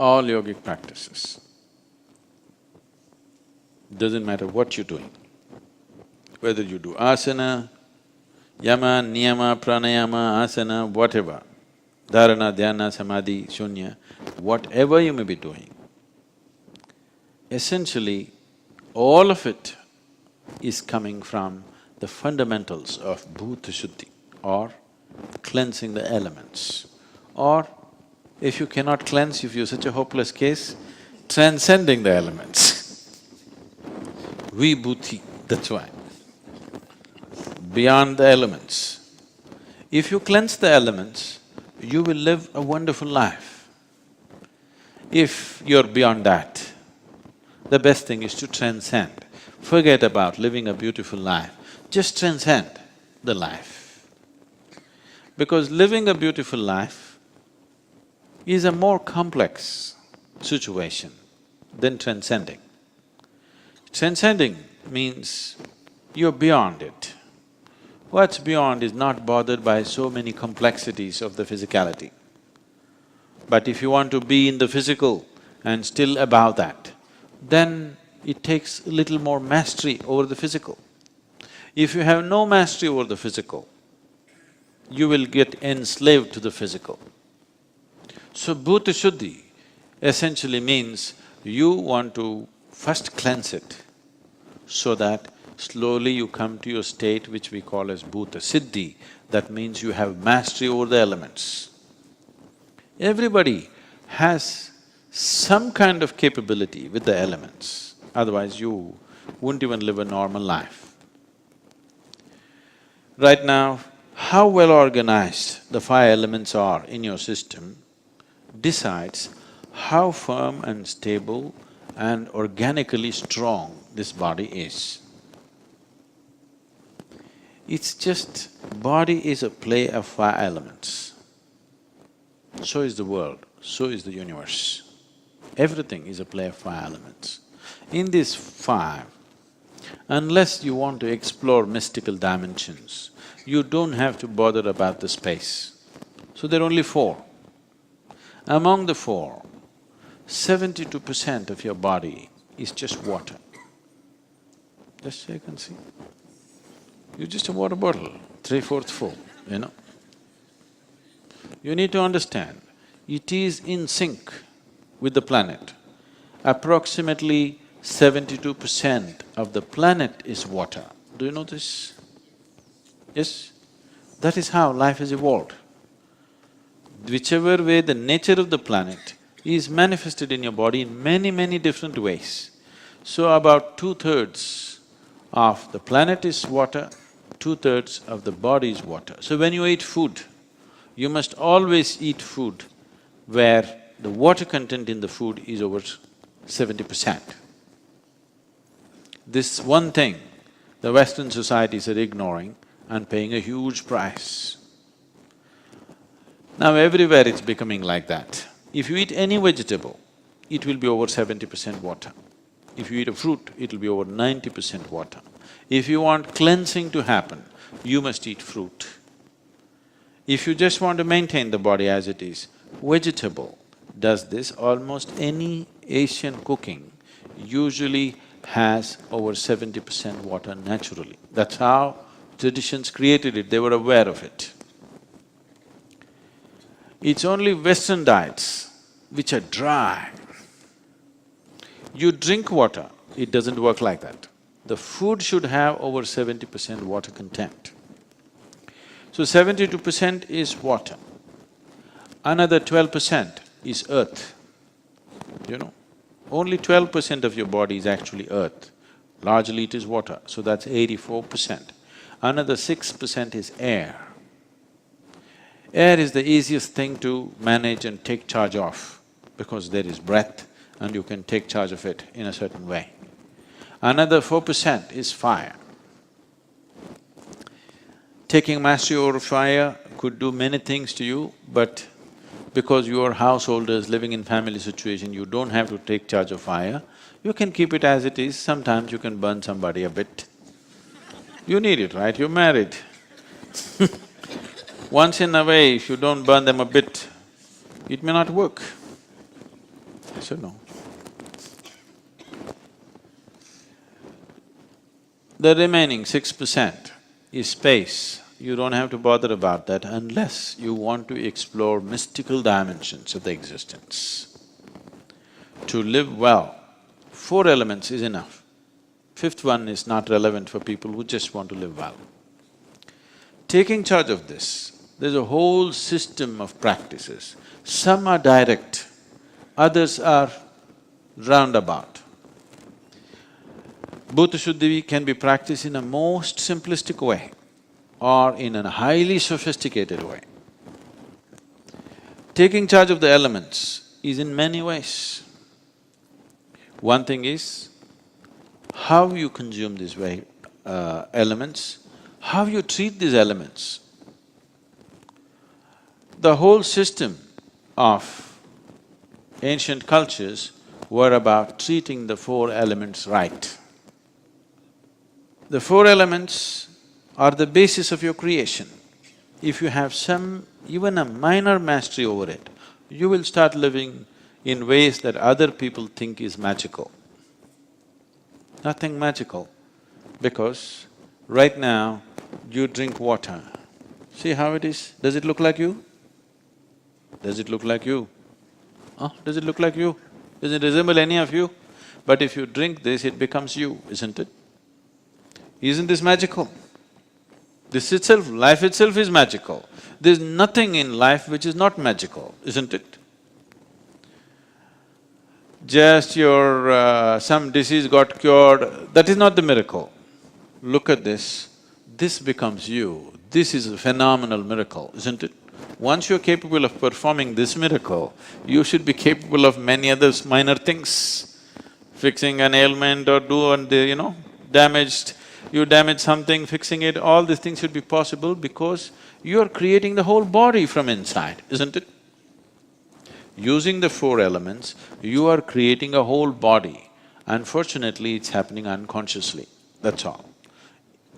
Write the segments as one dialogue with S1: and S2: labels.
S1: all yogic practices. Doesn't matter what you're doing, whether you do asana, yama, niyama, pranayama, asana, whatever, dharana, dhyana, samadhi, shunya, whatever you may be doing, essentially all of it is coming from the fundamentals of bhuta shuddhi or cleansing the elements. Or if you cannot cleanse, if you're such a hopeless case, transcending the elements. Vibhuti, that's why. Beyond the elements. If you cleanse the elements, you will live a wonderful life. If you're beyond that, the best thing is to transcend. Forget about living a beautiful life, just transcend the life. Because living a beautiful life is a more complex situation than transcending. Transcending means you're beyond it. What's beyond is not bothered by so many complexities of the physicality. But if you want to be in the physical and still above that, then it takes a little more mastery over the physical. If you have no mastery over the physical, you will get enslaved to the physical. So bhuta shuddhi essentially means you want to first cleanse it so that slowly you come to your state which we call as bhuta siddhi. That means you have mastery over the elements. Everybody has some kind of capability with the elements, otherwise you wouldn't even live a normal life. Right now, how well organized the five elements are in your system decides how firm and stable and organically strong this body is. It's just… body is a play of five elements. So is the world, so is the universe. Everything is a play of five elements. In these five, unless you want to explore mystical dimensions, you don't have to bother about the space. So there are only four. Among the four, 72% of your body is just water. Just check and see. You're just a water bottle, 3/4 full, you know. You need to understand, it is in sync with the planet. Approximately 72% of the planet is water. Do you know this? Yes? That is how life has evolved. Whichever way the nature of the planet is manifested in your body in many different ways. So about 2/3 of the planet is water, 2/3 of the body is water. So when you eat food, you must always eat food where the water content in the food is over 70%. This one thing the Western societies are ignoring and paying a huge price. Now everywhere it's becoming like that. If you eat any vegetable, it will be over 70% water. If you eat a fruit, it'll be over 90% water. If you want cleansing to happen, you must eat fruit. If you just want to maintain the body as it is, vegetable does this. Almost any Asian cooking usually has over 70% water naturally. That's how traditions created it, they were aware of it. It's only Western diets which are dry. You drink water, it doesn't work like that. The food should have over 70% water content. So 72% is water. Another 12% is earth, you know. Only 12% of your body is actually earth. Largely it is water, so that's 84%. Another 6% is air. Air is the easiest thing to manage and take charge of because there is breath and you can take charge of it in a certain way. Another 4% is fire. Taking mastery over fire could do many things to you, but because you are householders living in family situation, you don't have to take charge of fire. You can keep it as it is, sometimes you can burn somebody a bit. You need it, right? You're married. Once in a way, if you don't burn them a bit, it may not work. Yes or no? The remaining 6% is space. You don't have to bother about that unless you want to explore mystical dimensions of the existence. To live well, 4 elements is enough. 5th one is not relevant for people who just want to live well. Taking charge of this, there's a whole system of practices. Some are direct, others are roundabout. Bhuta Shuddhi can be practiced in a most simplistic way or in a highly sophisticated way. Taking charge of the elements is in many ways. One thing is how you consume these elements, how you treat these elements. The whole system of ancient cultures were about treating the 4 elements right. The 4 elements are the basis of your creation. If you have even a minor mastery over it, you will start living in ways that other people think is magical. Nothing magical, because right now you drink water. See how it is? Does it look like you? Does it look like you? Does it look like you? Does it resemble any of you? But if you drink this, it becomes you, isn't it? Isn't this magical? This itself, life itself is magical. There's nothing in life which is not magical, isn't it? Just some disease got cured, that is not the miracle. Look at this becomes you. This is a phenomenal miracle, isn't it? Once you're capable of performing this miracle, you should be capable of many other minor things. Fixing an ailment or you damage something, fixing it, all these things should be possible because you're creating the whole body from inside, isn't it? Using the 4 elements, you are creating a whole body. Unfortunately, it's happening unconsciously, that's all.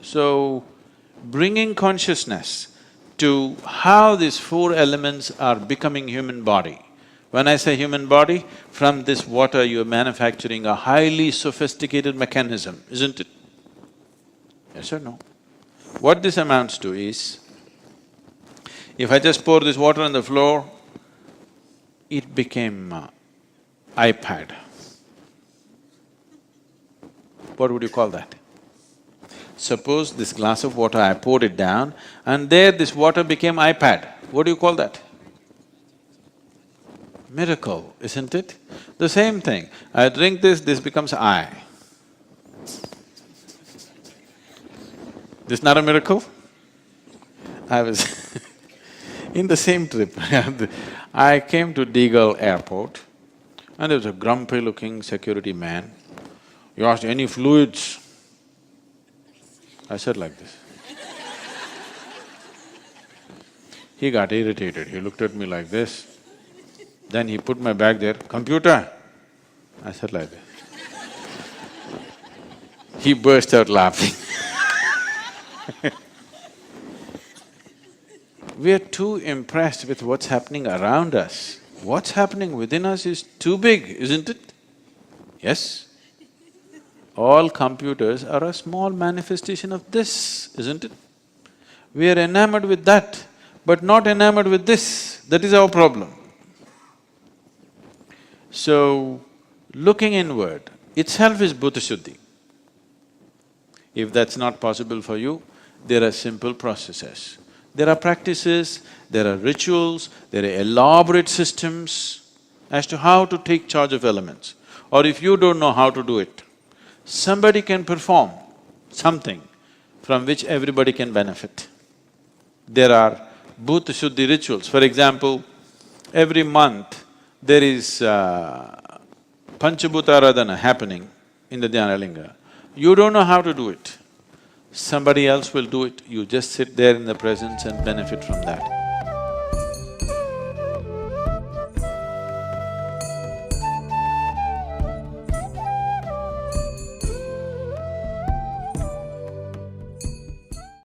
S1: So, bringing consciousness to how these 4 elements are becoming human body. When I say human body, from this water you're manufacturing a highly sophisticated mechanism, isn't it? Yes or no? What this amounts to is, if I just pour this water on the floor, it became iPad. What would you call that? Suppose this glass of water, I poured it down and there this water became iPad. What do you call that? Miracle, isn't it? The same thing, I drink this becomes I. This not a miracle? I was in the same trip I came to Deagle Airport and there was a grumpy-looking security man. He asked, "Any fluids?" I said like this. He got irritated, he looked at me like this. Then he put my bag there, "Computer?" I said like this. He burst out laughing. We are too impressed with what's happening around us. What's happening within us is too big, isn't it? Yes? All computers are a small manifestation of this, isn't it? We are enamored with that, but not enamored with this. That is our problem. So, looking inward itself is Bhuta Shuddhi. If that's not possible for you, there are simple processes. There are practices, there are rituals, there are elaborate systems as to how to take charge of elements. Or if you don't know how to do it, somebody can perform something from which everybody can benefit. There are Bhuta Shuddhi rituals. For example, every month there is Panchabhuta Aradhana happening in the Dhyanalinga. You don't know how to do it. Somebody else will do it, you just sit there in the presence and benefit from that.